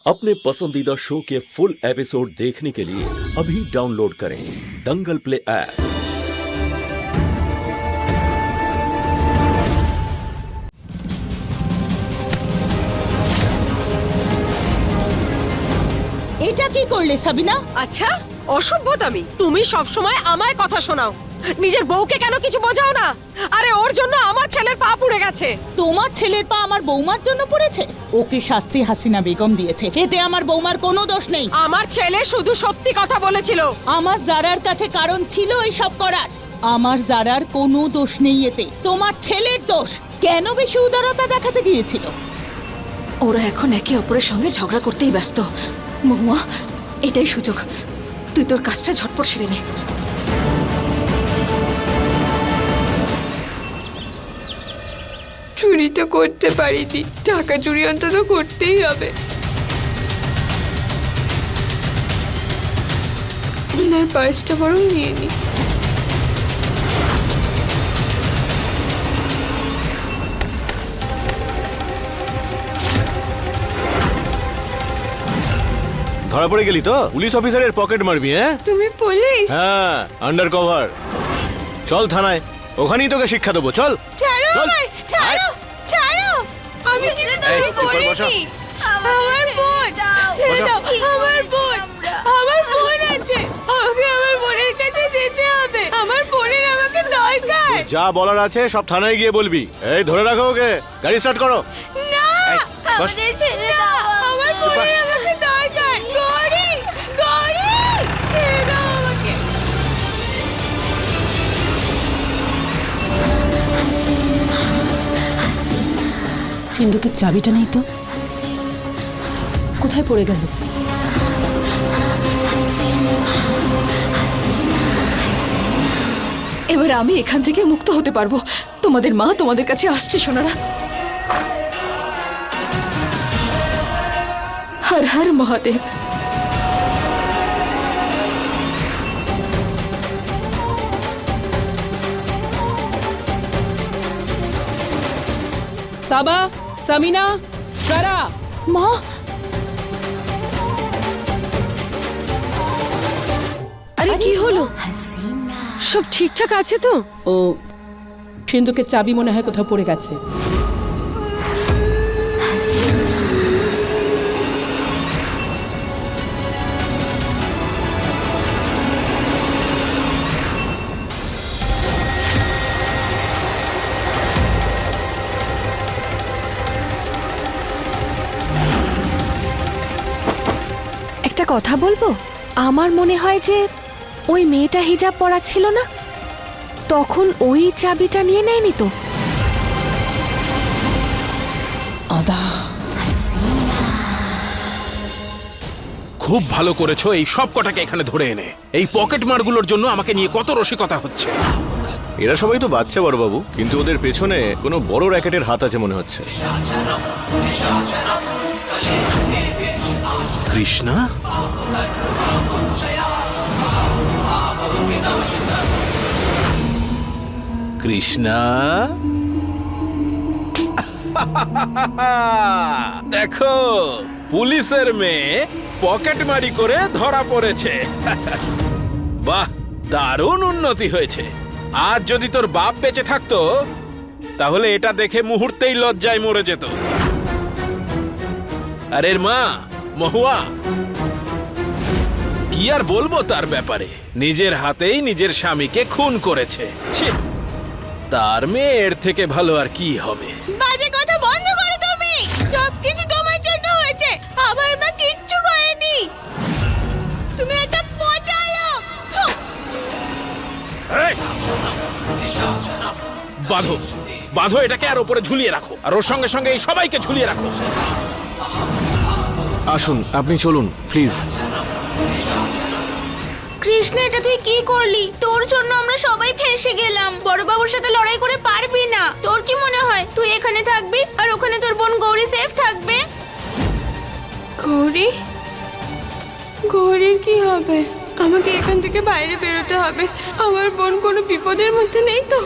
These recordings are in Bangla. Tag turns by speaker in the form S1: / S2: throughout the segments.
S1: अपने पसंदीदा शो के फुल एपिसोड देखने के लिए अभी डाउनलोड करें दंगल प्ले ऐप।
S2: এটা কি করলে সাবিনা?
S3: আচ্ছা অসভ্যতামি, তুমি সব সময় আমায় কথা শোনাও, নিজের বউকে কেন কিছু বোঝাও না? আরে ওর জন্য আমার ছেলের পা পুড়ে গেছে।
S2: তোমার ছেলের পা আমার বৌমার জন্য পড়েছে? ওকে শাস্তি হাসিনা বেগম দিয়েছে, এতে আমার বৌমার কোনো দোষ নেই।
S3: আমার ছেলে শুধু সত্যি কথা বলেছিল।
S2: আমার জারার কাছে কারণ ছিল এইসব করার। আমার জারার কোনো দোষ নেই এতে, তোমার ছেলের দোষ। কেন বেশি উদারতা দেখাতে গিয়েছিল?
S4: ওরা এখন একে অপরের সঙ্গে ঝগড়া করতেই ব্যস্ত। মহুয়া, এটাই সুযোগ, তুই তোর কাজটা ঝটপট সেরে নে।
S5: চুরি তো করতে পারিনি, টাকা চুরি অন্তত করতেই হবে। ওনার পার্সটা বরং নিয়ে নি।
S6: ধরা পড়ে গেলি তো? পুলিশ অফিসারের পকেট মারবি? হ্যাঁ
S5: তুমি পুলিশ?
S6: হ্যাঁ, আন্ডার কভার। চল থানায়, ওখানেই তোকে শিক্ষা দেবো। চল
S5: ছাড়ো
S6: চল।
S5: আমায়, ছাড়ো, ছাড়ো। আমি কিছু
S6: এই, চুপ কর, বসো।
S5: করিনি। আমার বোন, ছেড়ে
S6: বসো।
S5: দাও, আমার বোন, আমার বোন আছে। আমাকে আমার বোনের কাছে যেতে হবে। আমার বোনের আমাকে দরকার।
S6: যা বলার আছে সব থানায় গিয়ে বলবি। এই ধরে রাখো ওকে, গাড়ি স্টার্ট করো।
S5: না,
S6: এই, বস।
S5: আমাদের ছেড়ে দাও। আমার বোনের আমাকে দরকার। গৌরী, গৌরী, ছেড়ে দাও আমাকে।
S2: সিন্ধুকের চাবিটা নেই তো, কোথায় পড়ে গেল?
S4: এবার আমি এখান থেকে মুক্ত হতে পারবো। তোমাদের মা তোমাদের কাছে আসছে সোনারা। হর হর মহাদেব।
S2: সাবা, সামিনা, সারা। মা,
S3: আরে কি হলো? সব ঠিকঠাক আছে তো?
S2: ও সিন্ধুকের চাবি মনে হয় কোথাও পড়ে গেছে।
S7: একটা কথা বলবো, আমার মনে হয় যে ওই মেয়েটা হিজাব পরা ছিল না, তখন ওই চাবিটা নিয়ে নেয়নি তো?
S2: আদা,
S8: খুব ভালো করেছো এই সব কটাকে এখানে ধরে এনে। এই পকেট মারগুলোর জন্য আমাকে নিয়ে কত রসিকতা হচ্ছে।
S6: এরা সবাই তো বাচ্চা বড়বাবু, কিন্তু ওদের পেছনে কোনো বড় র্যাকেটের হাত আছে মনে হচ্ছে।
S8: কৃষ্ণা, কৃষ্ণা, দেখো পুলিশের মেয়ে পকেটমারি করে ধরা পড়েছে। বাহ, দারুণ উন্নতি হয়েছে। আজ যদি তোর বাপ বেঁচে থাকতো তাহলে এটা দেখে মুহূর্তেই লজ্জায় মরে যেত। আর এর মা মহুয়া, কি আর বলবো তার ব্যাপারে, নিজের হাতেই নিজের স্বামীকে খুন করেছে। ছি, তার মেয়ে এর থেকে ভালো আর কি হবে?
S5: বাজে কথা বন্ধ করো তুমি। সবকিছু তোমার জন্য হয়েছে, আমার মা কিচ্ছু করেনি। তুমি একটা পচা লোক।
S8: বাঁধো, বাঁধো এটাকে আর ওপরে ঝুলিয়ে রাখো, আর ওর সঙ্গে সঙ্গে এই সবাইকে ঝুলিয়ে রাখো।
S6: আসুন, আপনি চলুন প্লিজ।
S5: কৃষ্ণ, এটা তুই কি করলি? তোর জন্য আমরা সবাই ফেঁসে গেলাম। বড়বাবুর সাথে লড়াই করে পারবি না। তোর কি মনে হয় তুই এখানে থাকবি আর ওখানে তোর বোন গৌরী সেফ থাকবে? গৌরী, গৌরীর কি হবে? আমাকে এখান থেকে বাইরে বেরোতে হবে। আমার বোন কোনো বিপদের মধ্যে নেই তো?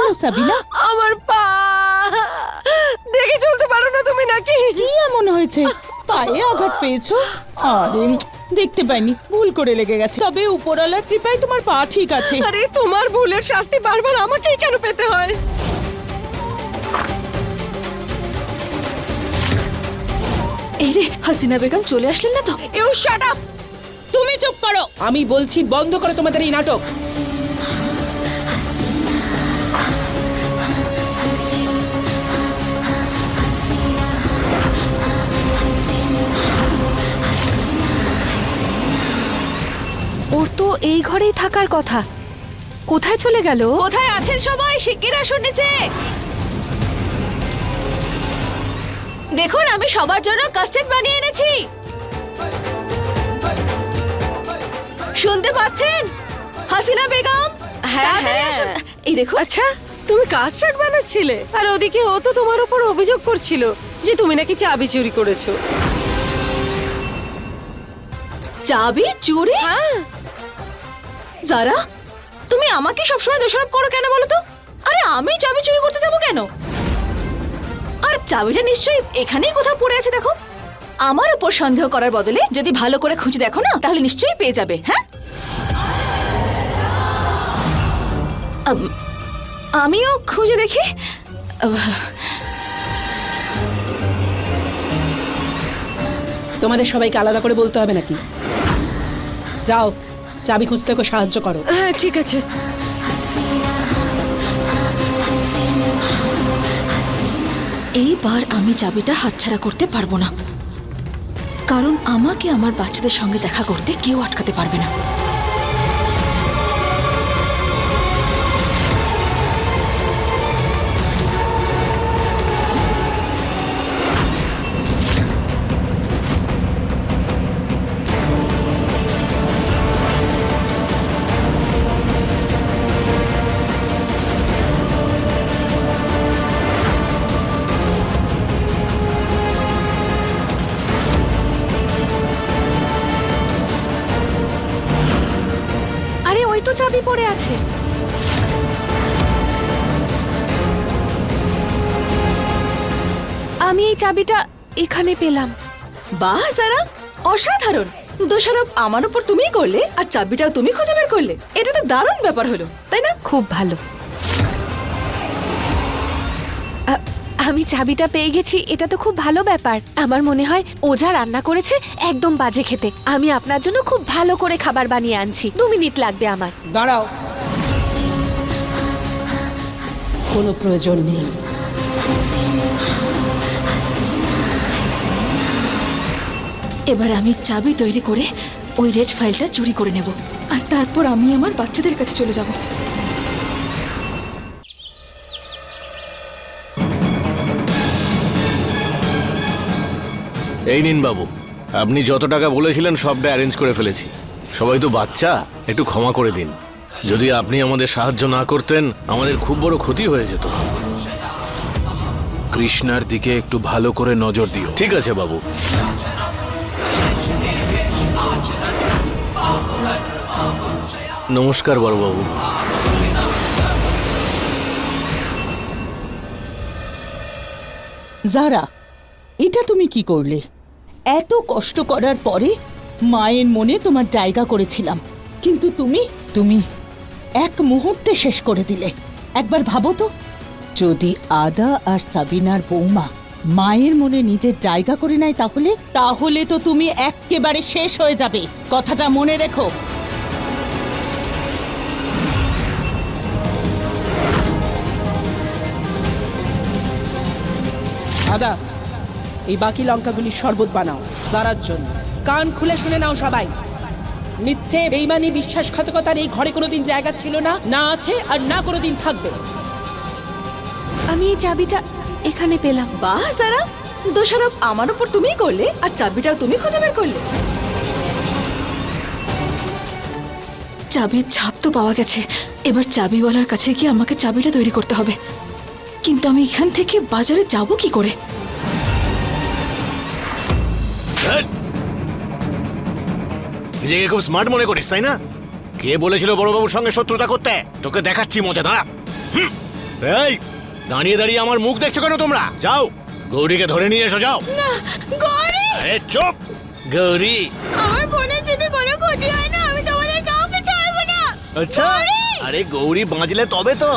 S2: হলো সাবিনা?
S3: আমার পা দেখে চলতে পারো না তুমি নাকি?
S2: কি এমন হয়েছে? পায়ে আঘাত পেয়েছো? আরে দেখতে পাইনি, ভুল করে লেগে গেছে। তবে উপরওয়ালার কৃপায় তোমার পা ঠিক আছে।
S3: আরে তোমার ভুলের শাস্তি বারবার আমাকেই কেন পেতে হয়?
S4: এই রে, হাসিনা বেগম চলে আসলেন না তো?
S3: You shut up!
S2: তুমি চুপ করো।
S3: আমি বলছি বন্ধ করো তোমাদের এই নাটক।
S7: ওর তো এই ঘরেই থাকার কথা, কোথায় চলে গেল?
S4: কোথায় আছেন সবাই? শিগগির আসুন নিচে। দেখুন, আমি সবার জন্য কাস্টার্ড বানিয়ে এনেছি। শুনতে পাচ্ছেন হাসিনা বেগম? তাড়াতাড়ি আসুন। এই দেখুন।
S3: আচ্ছা, তুমি কাস্টার্ড বানাচ্ছিলে আর ওদিকে ও তো তোমার উপর অভিযোগ করছিল যে তুমি নাকি চাবি চুরি করেছো।
S4: চাবি চুরি?
S3: হ্যাঁ।
S4: যারা, তুমি আমাকে সবসময় দোষারোপ করো কেন বলো তো? আরে আমি চাবি চুরি করতে যাবো কেন? আর চাবিটা নিশ্চয়ই এখানেই কোথাও পড়ে আছে। দেখো, আমার উপর সন্দেহ করার বদলে যদি ভালো করে খুঁজে দেখো না, তাহলে নিশ্চয়ই পেয়ে যাবে। হ্যাঁ, আমিও খুঁজে দেখি।
S3: তোমাদের সবাইকে আলাদা করে বলতে হবে নাকি? যাও, চাবি খুঁজতে ওকে সাহায্য করো। হ্যাঁ, ঠিক আছে।
S4: এইবার আমি চাবিটা হাতছাড়া করতে পারবো না, কারণ আমাকে আমার বাচ্চাদের সঙ্গে দেখা করতে কেউ আটকাতে পারবে না।
S7: আরে ওই তো চাবি পড়ে আছে। আমি এই চাবিটা এখানে পেলাম।
S4: বাহ সারা, অসাধারণ। দোষারোপ আমার উপর তুমিই করলে আর চাবিটাও তুমি খুঁজে বের করলে। এটা তো দারুণ ব্যাপার হলো, তাই না?
S7: খুব ভালো। আমি চাবিটা পেয়ে গেছি, এটা তো খুব ভালো ব্যাপার। আমার মনে হয় ও যা রান্না করেছে একদম বাজে খেতে। আমি আপনার জন্য খুব ভালো করে খাবার বানিয়ে আনছি, 2 মিনিট লাগবে আমার।
S3: দাঁড়াও, কোনো প্রয়োজন নেই।
S4: এবার আমি চাবি তৈরি করে ওই রেড ফাইলটা চুরি করে নেব, আর তারপর আমি আমার বাচ্চাদের কাছে চলে যাব।
S6: এই নিন বাবু, আপনি যত টাকা বলেছিলেন সবটা অ্যারেঞ্জ করে ফেলেছি। সবাই তো বাচ্চা, একটু ক্ষমা করে দিন। যদি আপনি আমাদের সাহায্য না করতেন, আমাদের খুব বড় ক্ষতি হয়ে যেত।
S8: কৃষ্ণার দিকে একটু ভালো করে নজর দিও।
S6: ঠিক আছে বাবু। নমস্কার বড়বাবু।
S2: যারা, এটা তুমি কি করলে? এত কষ্ট করার পরে মায়ের মনে তোমার জায়গা করেছিলাম, কিন্তু তুমি এক মুহূর্তে শেষ করে দিলে। একবার ভাবো তো, যদি আদা আর সাবিনার বৌমা মায়ের মনে নিজের জায়গা করে নেয়, তাহলে তো তুমি একেবারে শেষ হয়ে যাবে। কথাটা মনে রেখো।
S3: আদা, এই বাকি লঙ্কাগুলির শরবত বানাও দাঁড়ার জন্য। কান খুলে শুনে নাও সবাই। মিথ্যে, বেইমানি, বিশ্বাসঘাতকতার এই ঘরে কোনোদিন জায়গা ছিল না, না আছে আর না কোনোদিন থাকবে।
S7: আমি এই চাবিটা এখানে পেলাম।
S4: বাহ সারা, দোষারোপ আমার উপর তুমিই করলে আর চাবিটাও তুমি খুঁজে বের করলে। চাবির ছাপ তো পাওয়া গেছে, এবার চাবিওয়ালার কাছে গিয়ে আমাকে চাবিটা তৈরি করতে হবে। কিন্তু আমি এখান থেকে বাজারে যাব কি করে?
S6: নিজেকে খুব স্মার্ট মনে করিস, তাই না? কে বলেছিল বড়বাবুর সঙ্গে শত্রুতা করতে? তোকে দেখাচ্ছি মজা, দাঁড়া। এই দাঁড়িয়ে দাঁড়িয়ে আমার মুখ দেখছো কেন তোমরা? যাও গৌরীকে ধরে নিয়ে এসো, যাও।
S5: গৌরী,
S6: আরে চুপ গৌরী।
S5: আমার বোনের যদি কোনো ক্ষতি হয় না, আমি তোমাদের কাউকে ছাড়বো না।
S6: আচ্ছা, আরে গৌরী বাঁচলে তবে তো।